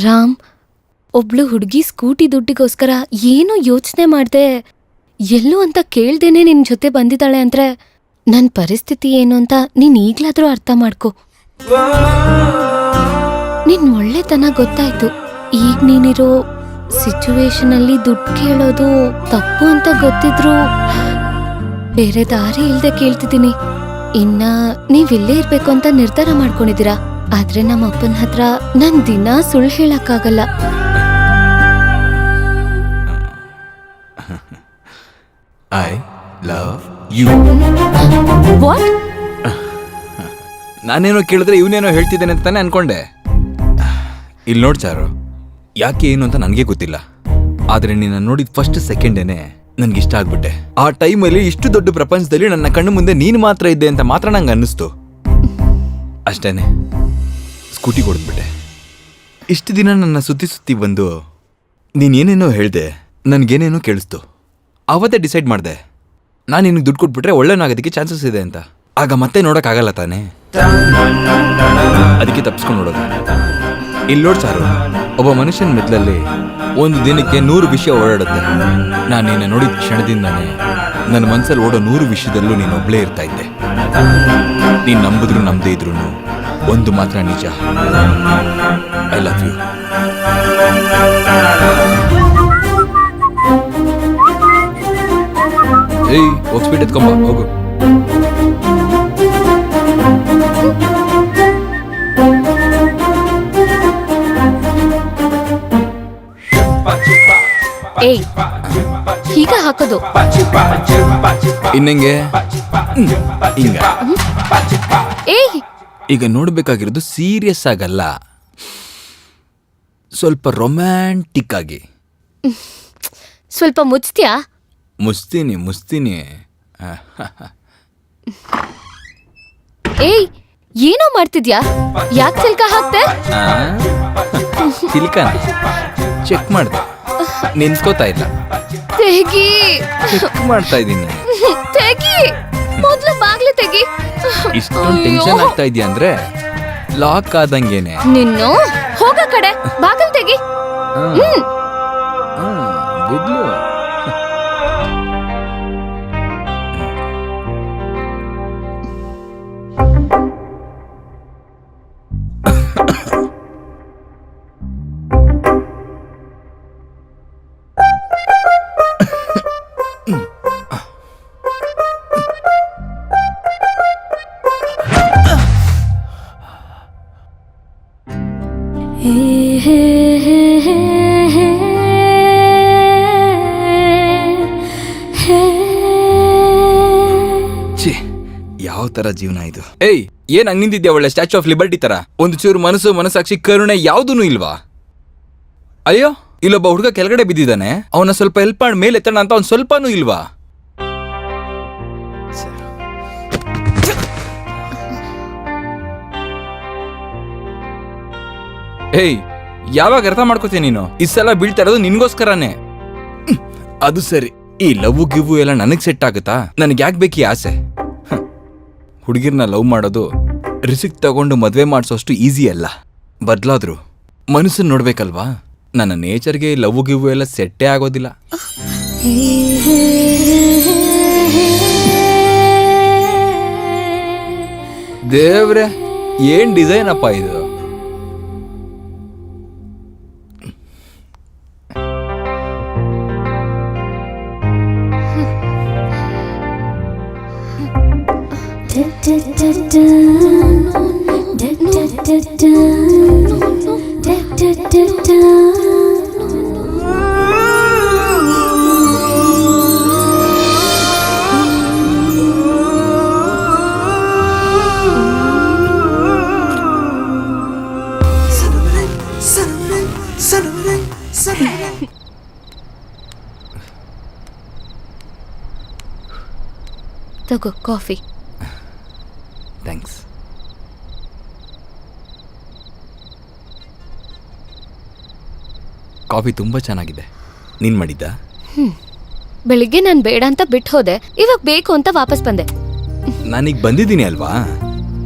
ರಾಮ್, ಒಬ್ಳು ಹುಡುಗಿ ಸ್ಕೂಟಿ ದುಡ್ಡಿಗೋಸ್ಕರ ಏನೂ ಯೋಚನೆ ಮಾಡ್ದೆ ಎಲ್ಲೂ ಅಂತ ಕೇಳ್ದೇನೆ ನಿನ್ ಜೊತೆ ಬಂದಿದ್ದಾಳೆ ಅಂದ್ರೆ ನನ್ ಪರಿಸ್ಥಿತಿ ಏನು ಅಂತ ನೀನ್ ಈಗ್ಲಾದ್ರೂ ಅರ್ಥ ಮಾಡ್ಕೊ. ನಿನ್ ಒಳ್ಳೆತನ ಗೊತ್ತಾಯ್ತು. ಈಗ ನೀನಿರೋ ಸಿಚುವೇಶನ್ ಅಲ್ಲಿ ದುಡ್ಡು ಕೇಳೋದು ತಪ್ಪು ಅಂತ ಗೊತ್ತಿದ್ರು ಬೇರೆ ದಾರಿ ಇಲ್ದೆ ಕೇಳ್ತಿದ್ದೀನಿ. ಇನ್ನ ನೀವಿಲ್ಲೇ ಇರ್ಬೇಕು ಅಂತ ನಿರ್ಧಾರ ಮಾಡ್ಕೊಂಡಿದ್ದೀರಾ. ಆದ್ರೆ ನಮ್ಮ ಅಪ್ಪನ ಹತ್ರ ನನ್ ದಿನ ಸುಳ್ಳು ಹೇಳಕ್ಕಾಗಲ್ಲ. I love you. ವಾಟ್? ನಾನೇನೋ ಕೇಳಿದ್ರೆ ಇವನೇನೋ ಹೇಳ್ತಿದ್ದೇನೆ ಅಂತ ತಾನೆ ಅನ್ಕೊಂಡೆ. ಇಲ್ಲಿ ನೋಡ್ ಚಾರು, ಯಾಕೆ ಏನು ಅಂತ ನನಗೆ ಗೊತ್ತಿಲ್ಲ. ಆದ್ರೆ ನೀನು ನೋಡಿದ ಫಸ್ಟ್ ಸೆಕೆಂಡೇನೆ ನನ್ಗಿಷ್ಟ ಆಗ್ಬಿಟ್ಟೆ. ಆ ಟೈಮಲ್ಲಿ ಇಷ್ಟು ದೊಡ್ಡ ಪ್ರಪಂಚದಲ್ಲಿ ನನ್ನ ಕಣ್ಣು ಮುಂದೆ ನೀನು ಮಾತ್ರ ಇದ್ದೆ ಅಂತ ಮಾತ್ರ ನಂಗೆ ಅನ್ನಿಸ್ತು. ಅಷ್ಟೇನೆ, ಸ್ಕೂಟಿ ಕೊಡ್ಬಿಟ್ಟೆ. ಇಷ್ಟು ದಿನ ನನ್ನ ಸುತ್ತಿ ಬಂದು ನೀನೇನೇನೋ ಹೇಳ್ದೆ, ನನ್ಗೇನೇನೋ ಕೇಳಿಸ್ತು. ಅವತ್ತೇ ಡಿಸೈಡ್ ಮಾಡಿದೆ, ನಾನು ನಿನಗೆ ದುಡ್ಡು ಕೊಟ್ಬಿಟ್ರೆ ಒಳ್ಳೆನಾಗೋದಕ್ಕೆ ಚಾನ್ಸಸ್ ಇದೆ ಅಂತ. ಆಗ ಮತ್ತೆ ನೋಡೋಕ್ಕಾಗಲ್ಲ ತಾನೆ, ಅದಕ್ಕೆ ತಪ್ಪಿಸ್ಕೊಂಡು ನೋಡೋದು. ಇಲ್ಲಿ ನೋಡ್ ಸಾರು, ಒಬ್ಬ ಮನುಷ್ಯನ ಮೆದ್ಲಲ್ಲಿ ಒಂದು ದಿನಕ್ಕೆ 100 ವಿಷಯ ಓಡಾಡುತ್ತೆ. ನಾನು ನಿನ್ನ ನೋಡಿದ ಕ್ಷಣದಿಂದಾನೆ ನನ್ನ ಮನಸ್ಸಲ್ಲಿ ಓಡೋ 100 ವಿಷಯದಲ್ಲೂ ನೀನು ಒಬ್ಳೇ ಇರ್ತಾ ಇದ್ದೆ. ನೀನು ನಂಬಿದ್ರು ನಂಬದೇ ಇದ್ರು ಒಂದು ಮಾತ್ರ ನಿಜ, ಐ ಲವ್ ಯು. ಏಯ್, ಹೋಗ್ಸ್ಬಿಟ್ಟು ಎತ್ಕೊಂಬ, ಹೋಗು. ಏಯ್, ಹೀಗ ಹಾಕೋದು ಇನ್ನಂಗೆ ಹಿಂಗ. ಏಯ್, ಈಗ ನೋಡ್ಬೇಕಾಗಿರೋದು ಸೀರಿಯಸ್ ಆಗಲ್ಲ, ಸ್ವಲ್ಪ ರೊಮ್ಯಾಂಟಿಕ್ ಆಗಿ. ಸ್ವಲ್ಪ ಮುಚ್ತೀಯಾ? ಮುಸ್ತೀನಿ. ಏಯ್, ಏನೋ ಮಾಡ್ತಿದ್ಯಾ? ಯಾಕೆ ಚಿಲ್ಕ ಹಾಕ್ತೆ? ಚಿಲ್ಕನ ಚೆಕ್ ಮಾಡ್ದೆ, ನಿನ್ಸ್ಕೋತಾ ಇಲ್ಲ. ತೆಗಿ. ಚೆಕ್ ಮಾಡ್ತಾ ಇದ್ದೀನಿ. ತೆಗಿ, ಮೊದ್ಲು ಬಾಗ್ಲು ತೆಗಿ. ಇಷ್ಟೊಂದು ಟೆನ್ಷನ್ ಆಗ್ತಾ ಇದೆಯಾ ಅಂದ್ರೆ ಲಾಕ್ ಆದಂಗೇನೆ. ನಿನ್ನು ಹೋಗ ಕಡೆ, ಬಾಗಿಲು ತೆಗಿ. ಬಿದ್ಲು. ಯಾವ ತರ ಜೀವನ ಇದು? ಏಯ್, ಏನ್ ಹಂಗ್ ನಿಂತಿದ್ಯಾ? ಒಳ್ಳೆ ಸ್ಟ್ಯಾಚ್ಯೂ ಆಫ್ ಲಿಬರ್ಟಿ ತರ. ಒಂದು ಚೂರು ಮನಸ್ಸಾಕ್ಷಿ, ಕರುಣೆ ಯಾವುದೂ ಇಲ್ವಾ? ಅಯ್ಯೋ, ಇಲ್ಲೊಬ್ಬ ಹುಡುಗ ಕೆಳಗಡೆ ಬಿದ್ದಿದ್ದಾನೆ, ಅವನ ಸ್ವಲ್ಪ ಹೆಲ್ಪ್ ಮಾಡಿ ಮೇಲೆ ಎತ್ತಣ ಅಂತ ಅವ್ನು ಸ್ವಲ್ಪನೂ ಇಲ್ವಾ? ಏಯ್, ಯಾವಾಗ ಅರ್ಥ ಮಾಡ್ಕೋತೀಯ ನೀನು? ಈ ಸಲ ಬೀಳ್ತಾ ಇರೋದು ನಿನ್ಗೋಸ್ಕರನೇ. ಅದು ಸರಿ, ಈ ಲವ್ ಗಿವ್ ಎಲ್ಲ ನನಗ್ ಸೆಟ್ ಆಗುತ್ತಾ? ನನಗೆ ಯಾಕೆ ಬೇಕು ಈ ಆಸೆ? ಹುಡುಗಿರ್ನ ಲವ್ ಮಾಡೋದು ರಿಸಿಕ್ ತಗೊಂಡು ಮದ್ವೆ ಮಾಡಿಸೋಷ್ಟು ಈಸಿ ಅಲ್ಲ. ಬದಲಾದ್ರು ಮನಸ್ಸನ್ನು ನೋಡ್ಬೇಕಲ್ವಾ? ನನ್ನ ನೇಚರ್ಗೆ ಲವ್ ಗಿವ್ ಎಲ್ಲ ಸೆಟ್ಟೇ ಆಗೋದಿಲ್ಲ. ದೇವ್ರೆ, ಏನ್ ಡಿಸೈನ್ ಅಪ್ಪ ಇದು! ತಗೋ ಕಾಫಿ. ಥ್ಯಾಂಕ್ಸ್. ಕಾಫಿ ತುಂಬ ಚೆನ್ನಾಗಿದೆ. ನೀನು ಮಾಡಿದ್ದ? ಬೆಳಿಗ್ಗೆ ನಾನು ಬೇಡ ಅಂತ ಬಿಟ್ಟು ಹೋದೆ, ಇವಾಗ ಬೇಕು ಅಂತ ವಾಪಸ್ ಬಂದೆ. ನಾನೀಗ ಬಂದಿದ್ದೀನಿ ಅಲ್ವಾ,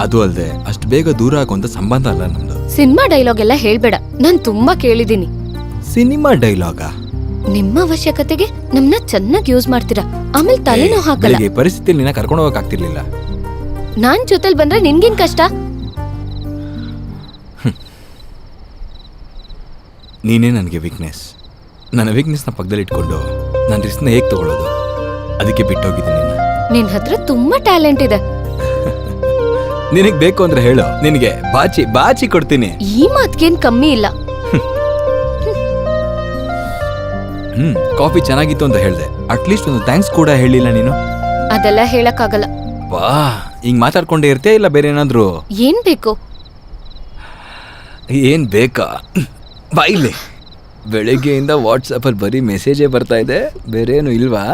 ಅದು ಅಲ್ಲದೆ ಅಷ್ಟು ಬೇಗ ದೂರ ಆಗುವಂತ ಸಂಬಂಧ ಅಲ್ಲ ನಮ್ದು. ಸಿನಿಮಾ ಡೈಲಾಗ್ ಎಲ್ಲ ಹೇಳ್ಬೇಡ, ನಾನ್ ತುಂಬಾ ಕೇಳಿದೀನಿ. ಸಿನಿಮಾ ಡೈಲಾಗ? ನಿಮ್ಮ ಅವಶ್ಯಕತೆಗೆ ನಮ್ನ ಚೆನ್ನಾಗಿ ಯೂಸ್ ಮಾಡ್ತೀರಾ, ಆಮೇಲೆ ತಲೆನೋ ಹಾಕಲ್ಲ. ಪರಿಸ್ಥಿತಿಯಲ್ಲಿ ನಿನ್ನ ಕರ್ಕೊಂಡು ಹೋಗಕ್ ಆಗ್ತಿರ್ಲಿಲ್ಲ. ನಾನ್ ಜೊತೆಲ್ ಬಂದ್ರೆ ನಿನ್ಗೇನ್ ಕಷ್ಟ? ನೀನೇ ನನಗೆ ವೀಕ್ನೆಸ್. ನನ್ನ ವೀಕ್ನೆಸ್ನ ಪಕ್ಕದಲ್ಲಿ ಇಟ್ಕೊಂಡು ನಾನು ರಿಸ್ಕ್ನ ಹೇಗೆ ತಗೊಳ್ಳೋದು, ಅದಕ್ಕೆ ಬಿಟ್ಟೋಗಿದ್ದೀನಿ. ನಿನ್ ಹತ್ರ ತುಂಬಾ ಟ್ಯಾಲೆಂಟ್ ಇದೆ. ನಿನಗೆ ಬೇಕು ಅಂದ್ರೆ ಹೇಳು, ನಿನಗೆ ಬಾಚಿ ಬಾಚಿ ಕೊಡ್ತೀನಿ. ಈ ಮಾತ್ಗೇನ್ ಕಮ್ಮಿ ಇಲ್ಲ. ಕಾಫಿ ಚೆನ್ನಾಗಿತ್ತು ಅಂತ ಹೇಳ್ದೆ, ಅಟ್ಲೀಸ್ಟ್ ಒಂದು ಥ್ಯಾಂಕ್ಸ್ ಕೂಡ ಹೇಳಿಲ್ಲ ನೀನು. ಅದೆಲ್ಲ ಹೇಳಕ್ಕಾಗಲ್ಲ. ವಾ, ಹಿಂಗ್ ಮಾತಾಡ್ಕೊಂಡೇ ಇರ್ತೀಯ ಇಲ್ಲ ಬೇರೆ ಏನಾದ್ರು? ಏನ್ ಬೇಕು? ಏನ್ ಬೇಕಾ? ಬಾಯಿಲೆ, ಬೆಳಗ್ಗೆಯಿಂದ ವಾಟ್ಸಪ್ಪಲ್ಲಿ ಬರೀ ಮೆಸೇಜೇ ಬರ್ತಾ ಇದೆ, ಬೇರೆ ಏನು ಇಲ್ವಾ?